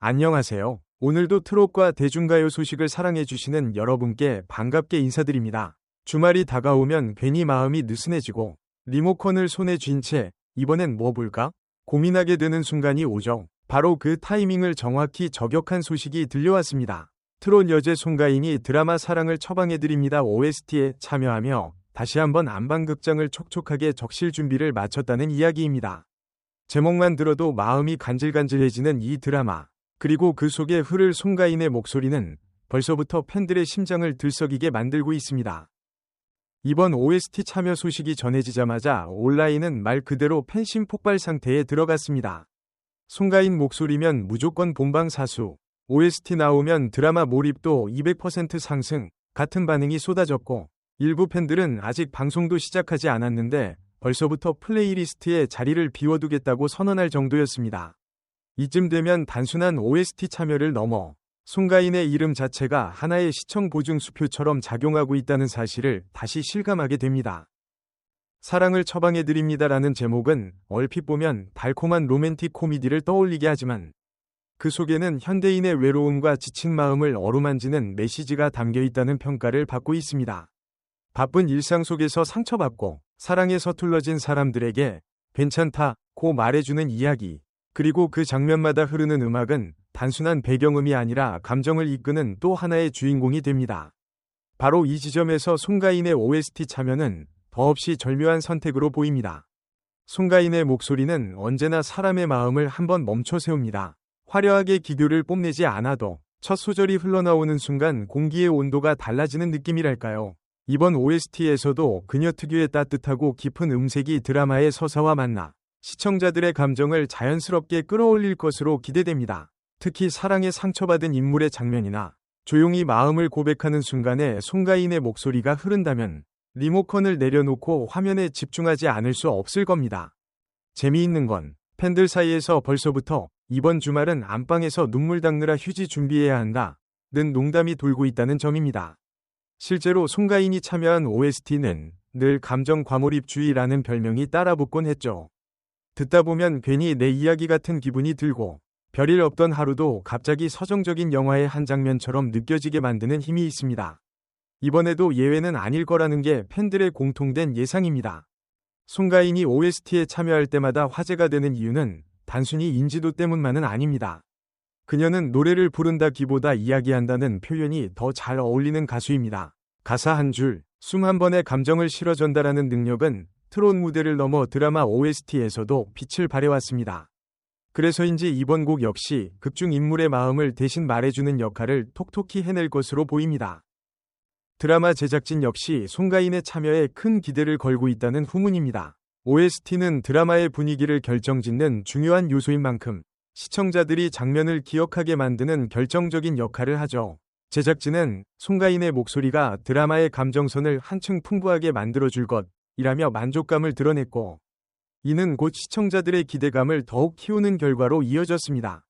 안녕하세요. 오늘도 트롯과 대중가요 소식을 사랑해주시는 여러분께 반갑게 인사드립니다. 주말이 다가오면 괜히 마음이 느슨해지고 리모컨을 손에 쥔 채 이번엔 뭐 볼까? 고민하게 되는 순간이 오죠. 바로 그 타이밍을 정확히 저격한 소식이 들려왔습니다. 트롯 여제 송가인이 드라마 사랑을 처방해드립니다 OST에 참여하며 다시 한번 안방극장을 촉촉하게 적실 준비를 마쳤다는 이야기입니다. 제목만 들어도 마음이 간질간질해지는 이 드라마. 그리고 그 속에 흐를 송가인의 목소리는 벌써부터 팬들의 심장을 들썩이게 만들고 있습니다. 이번 OST 참여 소식이 전해지자마자 온라인은 말 그대로 팬심 폭발 상태에 들어갔습니다. 송가인 목소리면 무조건 본방사수, OST 나오면 드라마 몰입도 200% 상승 같은 반응이 쏟아졌고, 일부 팬들은 아직 방송도 시작하지 않았는데 벌써부터 플레이리스트에 자리를 비워두겠다고 선언할 정도였습니다. 이쯤 되면 단순한 OST 참여를 넘어 송가인의 이름 자체가 하나의 시청 보증 수표처럼 작용하고 있다는 사실을 다시 실감하게 됩니다. 사랑을 처방해드립니다라는 제목은 얼핏 보면 달콤한 로맨틱 코미디를 떠올리게 하지만 그 속에는 현대인의 외로움과 지친 마음을 어루만지는 메시지가 담겨 있다는 평가를 받고 있습니다. 바쁜 일상 속에서 상처받고 사랑에 서툴러진 사람들에게 괜찮다고 말해주는 이야기. 그리고 그 장면마다 흐르는 음악은 단순한 배경음이 아니라 감정을 이끄는 또 하나의 주인공이 됩니다. 바로 이 지점에서 송가인의 OST 참여는 더없이 절묘한 선택으로 보입니다. 송가인의 목소리는 언제나 사람의 마음을 한번 멈춰 세웁니다. 화려하게 기교를 뽐내지 않아도 첫 소절이 흘러나오는 순간 공기의 온도가 달라지는 느낌이랄까요. 이번 OST에서도 그녀 특유의 따뜻하고 깊은 음색이 드라마의 서사와 만나 시청자들의 감정을 자연스럽게 끌어올릴 것으로 기대됩니다. 특히 사랑에 상처받은 인물의 장면이나 조용히 마음을 고백하는 순간에 송가인의 목소리가 흐른다면 리모컨을 내려놓고 화면에 집중하지 않을 수 없을 겁니다. 재미있는 건 팬들 사이에서 벌써부터 이번 주말은 안방에서 눈물 닦느라 휴지 준비해야 한다는 농담이 돌고 있다는 점입니다. 실제로 송가인이 참여한 OST는 늘 감정 과몰입주의라는 별명이 따라붙곤 했죠. 듣다 보면 괜히 내 이야기 같은 기분이 들고 별일 없던 하루도 갑자기 서정적인 영화의 한 장면처럼 느껴지게 만드는 힘이 있습니다. 이번에도 예외는 아닐 거라는 게 팬들의 공통된 예상입니다. 송가인이 OST에 참여할 때마다 화제가 되는 이유는 단순히 인지도 때문만은 아닙니다. 그녀는 노래를 부른다기보다 이야기한다는 표현이 더 잘 어울리는 가수입니다. 가사 한 줄, 숨 한 번에 감정을 실어 전달하는 능력은 트롯 무대를 넘어 드라마 OST에서도 빛을 발해왔습니다. 그래서인지 이번 곡 역시 극중 인물의 마음을 대신 말해주는 역할을 톡톡히 해낼 것으로 보입니다. 드라마 제작진 역시 송가인의 참여에 큰 기대를 걸고 있다는 후문입니다. OST는 드라마의 분위기를 결정짓는 중요한 요소인 만큼 시청자들이 장면을 기억하게 만드는 결정적인 역할을 하죠. 제작진은 송가인의 목소리가 드라마의 감정선을 한층 풍부하게 만들어줄 것이라며 만족감을 드러냈고, 이는 곧 시청자들의 기대감을 더욱 키우는 결과로 이어졌습니다.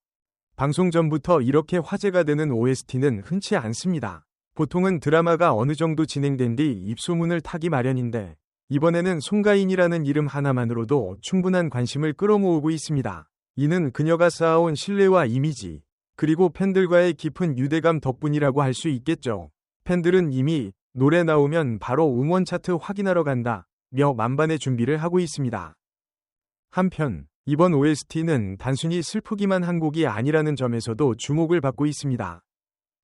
방송 전부터 이렇게 화제가 되는 OST는 흔치 않습니다. 보통은 드라마가 어느 정도 진행된 뒤 입소문을 타기 마련인데, 이번에는 송가인이라는 이름 하나만으로도 충분한 관심을 끌어모으고 있습니다. 이는 그녀가 쌓아온 신뢰와 이미지, 그리고 팬들과의 깊은 유대감 덕분이라고 할 수 있겠죠. 팬들은 이미 노래 나오면 바로 음원 차트 확인하러 간다며 만반의 준비를 하고 있습니다. 한편 이번 OST는 단순히 슬프기만 한 곡이 아니라는 점에서도 주목을 받고 있습니다.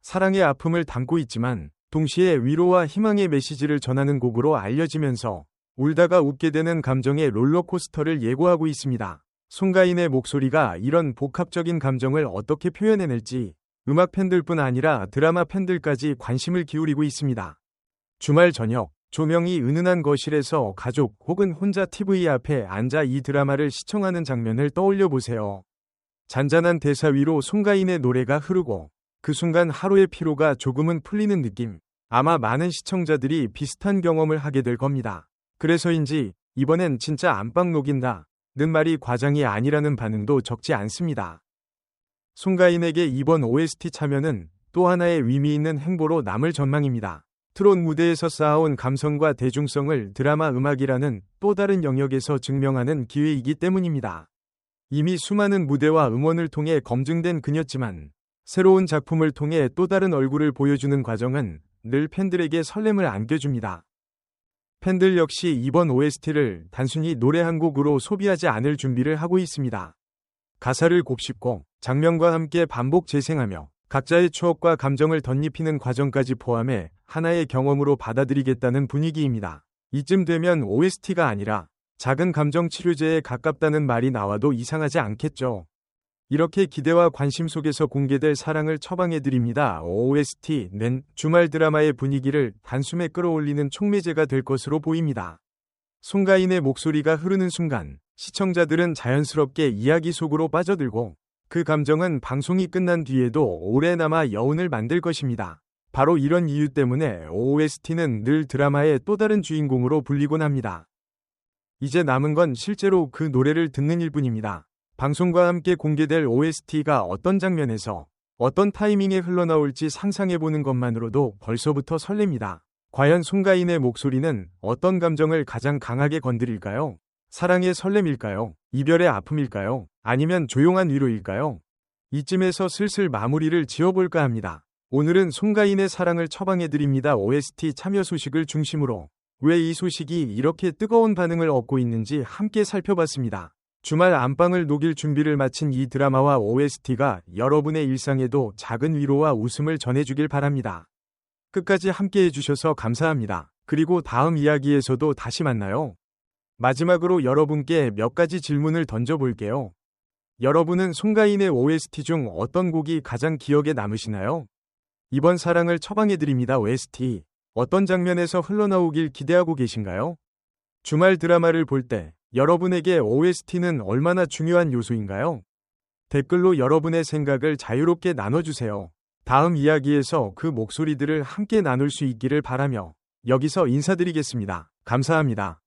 사랑의 아픔을 담고 있지만 동시에 위로와 희망의 메시지를 전하는 곡으로 알려지면서 울다가 웃게 되는 감정의 롤러코스터를 예고하고 있습니다. 송가인의 목소리가 이런 복합적인 감정을 어떻게 표현해낼지 음악 팬들뿐 아니라 드라마 팬들까지 관심을 기울이고 있습니다. 주말 저녁 조명이 은은한 거실에서 가족 혹은 혼자 TV 앞에 앉아 이 드라마를 시청하는 장면을 떠올려 보세요. 잔잔한 대사 위로 송가인의 노래가 흐르고 그 순간 하루의 피로가 조금은 풀리는 느낌. 아마 많은 시청자들이 비슷한 경험을 하게 될 겁니다. 그래서인지 이번엔 진짜 안방 녹인다 는 말이 과장이 아니라는 반응도 적지 않습니다. 송가인에게 이번 OST 참여는 또 하나의 의미 있는 행보로 남을 전망입니다. 트롯 무대에서 쌓아온 감성과 대중성을 드라마 음악이라는 또 다른 영역에서 증명하는 기회이기 때문입니다. 이미 수많은 무대와 음원을 통해 검증된 그녀지만 새로운 작품을 통해 또 다른 얼굴을 보여주는 과정은 늘 팬들에게 설렘을 안겨줍니다. 팬들 역시 이번 OST를 단순히 노래 한 곡으로 소비하지 않을 준비를 하고 있습니다. 가사를 곱씹고 장면과 함께 반복 재생하며 각자의 추억과 감정을 덧입히는 과정까지 포함해 하나의 경험으로 받아들이겠다는 분위기입니다. 이쯤 되면 OST가 아니라 작은 감정 치료제에 가깝다는 말이 나와도 이상하지 않겠죠. 이렇게 기대와 관심 속에서 공개될 사랑을 처방해드립니다. OST는 주말 드라마의 분위기를 단숨에 끌어올리는 촉매제가 될 것으로 보입니다. 송가인의 목소리가 흐르는 순간 시청자들은 자연스럽게 이야기 속으로 빠져들고 그 감정은 방송이 끝난 뒤에도 오래 남아 여운을 만들 것입니다. 바로 이런 이유 때문에 OST는 늘 드라마의 또 다른 주인공으로 불리곤 합니다. 이제 남은 건 실제로 그 노래를 듣는 일뿐입니다. 방송과 함께 공개될 OST가 어떤 장면에서 어떤 타이밍에 흘러나올지 상상해보는 것만으로도 벌써부터 설렙니다. 과연 송가인의 목소리는 어떤 감정을 가장 강하게 건드릴까요? 사랑의 설렘일까요? 이별의 아픔일까요? 아니면 조용한 위로일까요? 이쯤에서 슬슬 마무리를 지어볼까 합니다. 오늘은 송가인의 사랑을 처방해드립니다. OST 참여 소식을 중심으로 왜 이 소식이 이렇게 뜨거운 반응을 얻고 있는지 함께 살펴봤습니다. 주말 안방을 녹일 준비를 마친 이 드라마와 OST가 여러분의 일상에도 작은 위로와 웃음을 전해주길 바랍니다. 끝까지 함께 해주셔서 감사합니다. 그리고 다음 이야기에서도 다시 만나요. 마지막으로 여러분께 몇 가지 질문을 던져볼게요. 여러분은 송가인의 OST 중 어떤 곡이 가장 기억에 남으시나요? 이번 사랑을 처방해드립니다. OST 어떤 장면에서 흘러나오길 기대하고 계신가요? 주말 드라마를 볼 때 여러분에게 OST는 얼마나 중요한 요소인가요? 댓글로 여러분의 생각을 자유롭게 나눠주세요. 다음 이야기에서 그 목소리들을 함께 나눌 수 있기를 바라며 여기서 인사드리겠습니다. 감사합니다.